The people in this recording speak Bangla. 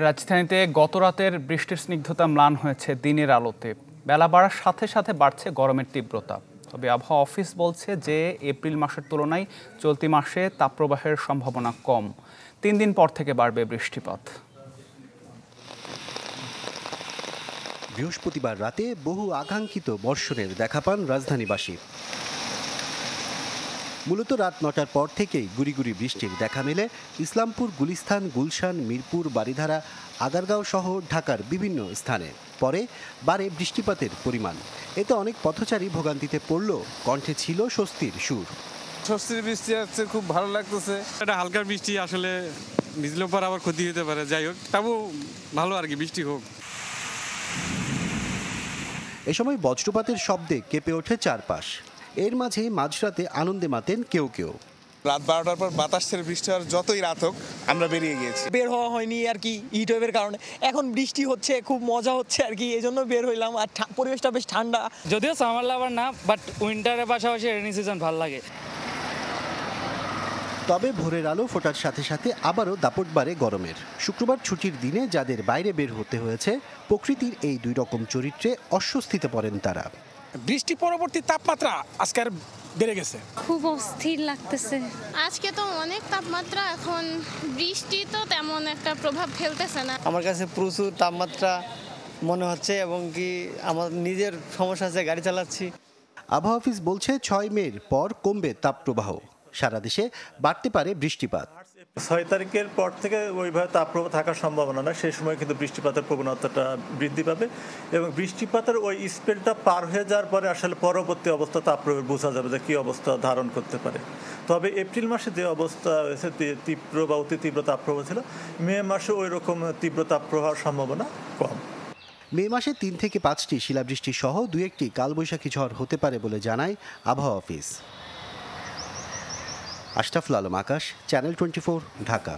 রাজধানীতে গতরাতের বৃষ্টির স্নিগ্ধতা ম্লান হয়েছে দিনের আলোতে। বেলা বাড়ার সাথে সাথে বাড়ছে গরমের তীব্রতা। তবে আবহাওয়া অফিস বলছে যে এপ্রিল মাসের তুলনায় চলতি মাসে তাপপ্রবাহের সম্ভাবনা কম। 3 দিন পর থেকে বাড়বে বৃষ্টিপাত। বৃহস্পতিবার রাতে বহু আকাঙ্ক্ষিত বর্ষণের দেখা পান রাজধানীবাসী। মূলত রাত ৯টার পর থেকেই গুড়ি গুড়ি বৃষ্টির দেখা মেলে ইসলামপুর, গুলিস্তান, গুলশান, মিরপুর, বারিধারা, আগারগাঁও সহ ঢাকার বিভিন্ন স্থানে। পরে বাড়ে বৃষ্টিপাতের পরিমাণ। এতে অনেক পথচারী ভোগান্তিতে পড়লেও কণ্ঠে ছিল স্বস্তির সুর। স্বস্তির বৃষ্টি আসছে, খুব ভালো লাগতেছে। এটা হালকা বৃষ্টি, আসলে ভিজলেও পর আবার ক্ষতি হতে পারে। যাই হোক, তাও ভালো আর কি, বৃষ্টি হোক। এ সময় বজ্রপাতের শব্দে কেঁপে ওঠে চারপাশ। এর মাঝে মাঝরাতে আনন্দে মাতেন কেউ কেউ। রাত 12টার পর বাতাস ছেড়ে বৃষ্টি হওয়ার যতই রাত হোক আমরা বেরিয়ে গিয়েছি। বের হওয়া হয়নি আর কি, হিট ওয়েভের কারণে। এখন বৃষ্টি হচ্ছে, খুব মজা হচ্ছে আর কি, এই জন্য বের হইলাম। আর পরিবেশটা বেশ ঠান্ডা। যদিও সামার লাভার না, বাট উইন্টারের পাশাপাশি রেইনি সিজন ভালো লাগে। তবে ভোরের আলো ফোটার সাথে সাথে আবারও দাপট বাড়ে গরমের। শুক্রবার ছুটির দিনে যাদের বাইরে বের হতে হয়েছে, প্রকৃতির এই দুই রকম চরিত্রে অস্বস্তিতে পড়েন তারা। বৃষ্টি পরবর্তী তাপমাত্রা আজকে আর বেড়ে গেছে, খুব অস্থির লাগতেছে। আজকে তো অনেক তাপমাত্রা, এখন বৃষ্টি তো তেমন একটা প্রভাব ফেলতেছে না। আমার কাছে প্রচুর তাপমাত্রা মনে হচ্ছে, এবং কি আমার নিজের সমস্যা আছে, গাড়ি চালাচ্ছি। আবহাওয়া অফিস বলছে 6 মের পর কমবে তাপপ্রবাহ। সারা দেশে বাড়তে পারে বৃষ্টিপাত। 6 তারিখের পর থেকে ওইভাবে তাপপ্রবাহ থাকার সম্ভাবনা না। সেই সময় কিন্তু বৃষ্টিপাতের প্রবণতাটা বৃদ্ধি পাবে, এবং বৃষ্টিপাতের ওই স্পেলটা পার হয়ে যাওয়ার পরে আসলে পরবর্তী অবস্থা তাপপ্রবাহ বোঝা যাবে যে কী অবস্থা ধারণ করতে পারে। তবে এপ্রিল মাসে যে অবস্থা হয়েছে, তীব্র বা অতি তীব্র তাপপ্রবাহ ছিল, মে মাসে ওই রকম তীব্র তাপপ্রবাহের সম্ভাবনা কম। মে মাসে 3 থেকে 5টি শিলাবৃষ্টি সহ 2-1টি কালবৈশাখী ঝড় হতে পারে বলে জানায় আবহাওয়া অফিস। আশরাফুল আলম আকাশ, চ্যানেল 24, ঢাকা।